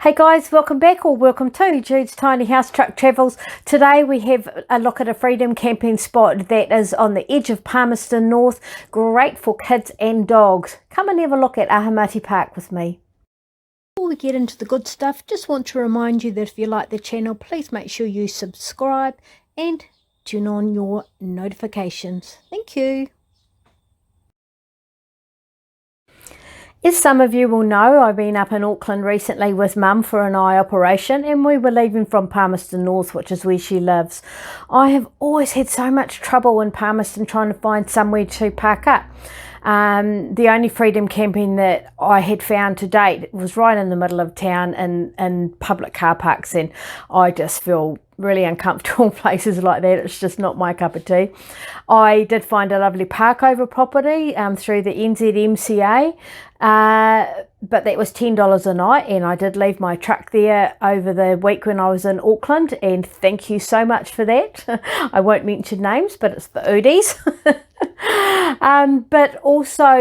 Hey guys, welcome back or welcome to Jude's Tiny House Truck Travels. Today we have a look at a freedom camping spot that is on the edge of Palmerston North. Great for kids and dogs. Come and have a look at Ahimate Park with me. Before we get into the good stuff, just want to remind you that if you like the channel, please make sure you subscribe and turn on your notifications. Thank you. As some of you will know, I've been up in Auckland recently with Mum for an eye operation, and we were leaving from Palmerston North, which is where she lives. I have always had so much trouble in Palmerston trying to find somewhere to park up. The only freedom camping that I had found to date was right in the middle of town in public car parks, and I just feel really uncomfortable places like that. It's just not my cup of tea. I did find a lovely park over property through the NZMCA, but that was $10 a night, and I did leave my truck there over the week when I was in Auckland, and thank you so much for that. I won't mention names, but it's the Udies. But also,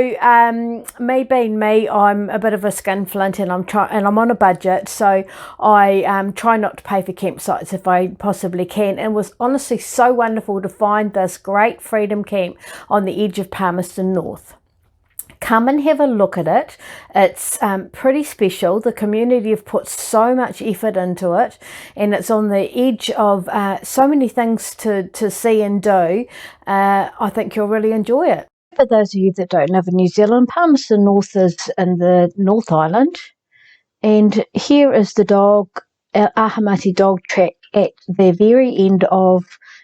me being me, I'm a bit of a skinflint, and I'm on a budget, so I try not to pay for campsites if I possibly can. And it was honestly so wonderful to find this great freedom camp on the edge of Palmerston North. Come and have a look at it. It's pretty special. The community have put so much effort into it, and it's on the edge of so many things to see and do. I think you'll really enjoy it. For those of you that don't live in New Zealand, Palmerston North is in the North Island, and here is the Ahimate dog track at the very end of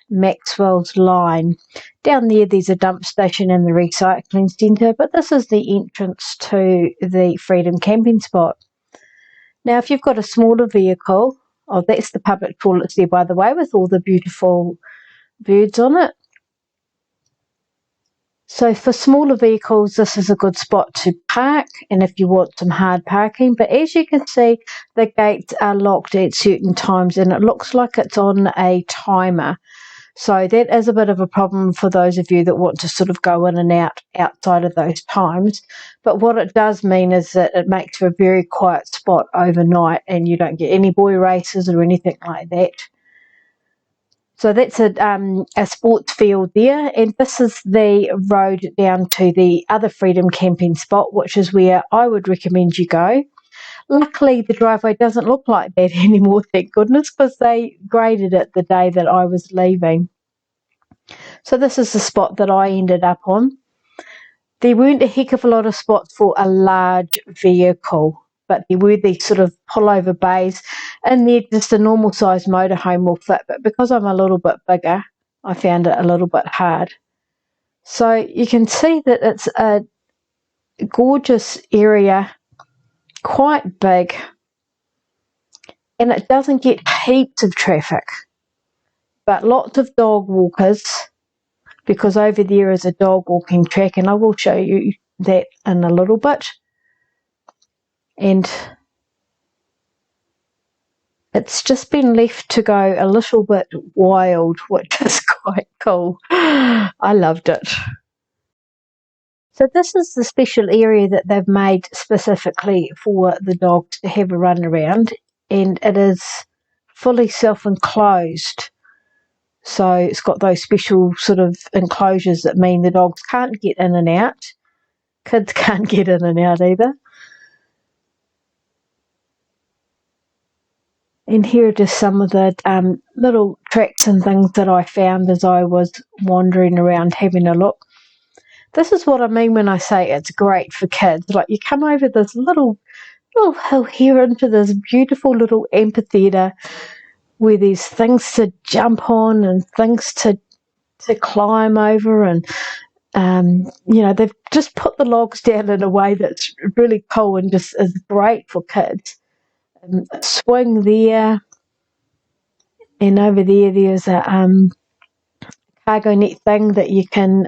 Maxwell's line. Down there's a dump station and the recycling centre, but this is the entrance to the freedom camping spot. Now, if you've got a smaller vehicle, that's the public toilets there, by the way, with all the beautiful birds on it. So for smaller vehicles, this is a good spot to park, and if you want some hard parking. But as you can see, the gates are locked at certain times, and it looks like it's on a timer. So that is a bit of a problem for those of you that want to sort of go in and out outside of those times. But what it does mean is that it makes for a very quiet spot overnight, and you don't get any boy races or anything like that. So that's a sports field there, and this is the road down to the other freedom camping spot, which is where I would recommend you go. Luckily, the driveway doesn't look like that anymore, thank goodness, because they graded it the day that I was leaving. So this is the spot that I ended up on. There weren't a heck of a lot of spots for a large vehicle, but there were these sort of pullover bays, and there just a normal sized motorhome will fit. But because I'm a little bit bigger, I found it a little bit hard. So you can see that it's a gorgeous area, quite big, and it doesn't get heaps of traffic, but lots of dog walkers, because over there is a dog walking track, and I will show you that in a little bit. And it's just been left to go a little bit wild, which is quite cool. I loved it. So this is the special area that they've made specifically for the dogs to have a run around, and it is fully self-enclosed. So it's got those special sort of enclosures that mean the dogs can't get in and out. Kids can't get in and out either. And here are just some of the little tracks and things that I found as I was wandering around having a look. This is what I mean when I say it's great for kids. Like, you come over this little hill here into this beautiful little amphitheatre where there's things to jump on and things to climb over, and they've just put the logs down in a way that's really cool and just is great for kids. A swing there, and over there's a cargo net thing that you can,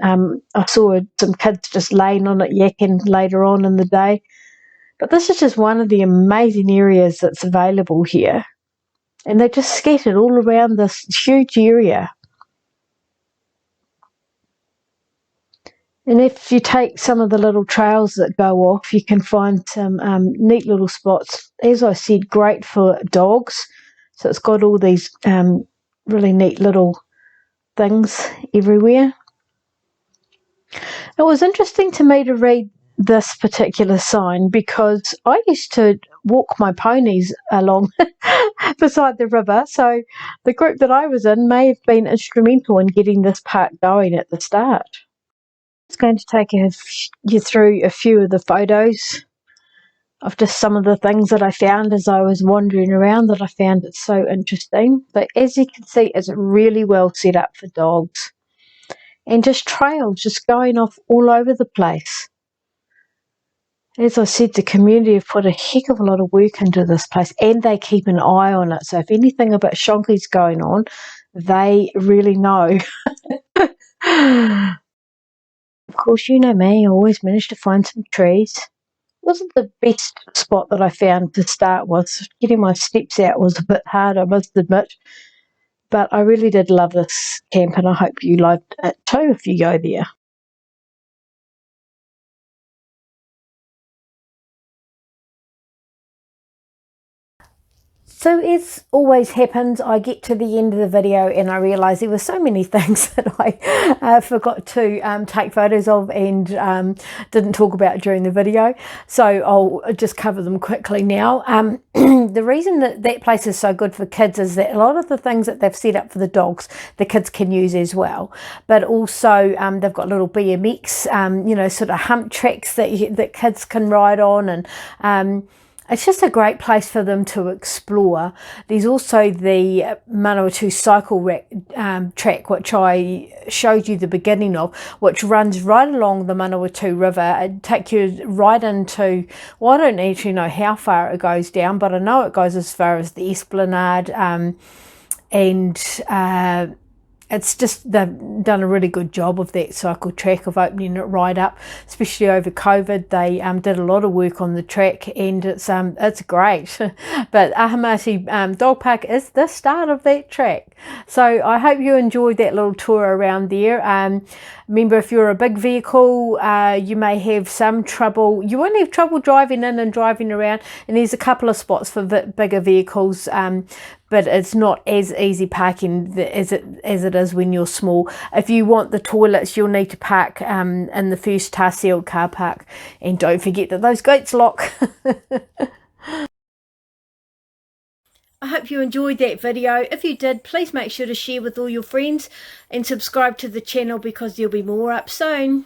I saw some kids just laying on it yakking later on in the day. But this is just one of the amazing areas that's available here, and they're just scattered all around this huge area. And if you take some of the little trails that go off, you can find some neat little spots. As I said, great for dogs. So it's got all these really neat little things everywhere. It was interesting to me to read this particular sign because I used to walk my ponies along beside the river. So the group that I was in may have been instrumental in getting this park going at the start. It's going to take you through a few of the photos of just some of the things that I found as I was wandering around that I found it so interesting. But as you can see, it's really well set up for dogs. And just trails just going off all over the place. As I said, the community have put a heck of a lot of work into this place, and they keep an eye on it. So if anything a bit shonky's going on, they really know. Of course, you know me, I always manage to find some trees. It wasn't the best spot that I found to start with. Getting my steps out was a bit hard, I must admit. But I really did love this camp, and I hope you loved it too if you go there. So as always happens, I get to the end of the video and I realise there were so many things that I forgot to take photos of and didn't talk about during the video. So I'll just cover them quickly now. The reason that place is so good for kids is that a lot of the things that they've set up for the dogs, the kids can use as well. But also they've got little BMX, you know, sort of hump tracks that kids can ride on, and it's just a great place for them to explore. There's also the Manawatu cycle track, which I showed you the beginning of, which runs right along the Manawatu River. It takes you right into, well, I don't actually know how far it goes down, but I know it goes as far as the Esplanade, and it's just, they've done a really good job of that cycle track, of opening it right up, especially over COVID. They did a lot of work on the track, and it's great. But Ahimate Dog Park is the start of that track. So I hope you enjoyed that little tour around there. Remember, if you're a big vehicle, you may have some trouble. You won't have trouble driving in and driving around, and there's a couple of spots for bigger vehicles, but it's not as easy parking as it is when you're small. If you want the toilets, you'll need to park in the first tar-sealed car park, and don't forget that those gates lock. I hope you enjoyed that video. If you did, please make sure to share with all your friends and subscribe to the channel because there'll be more up soon.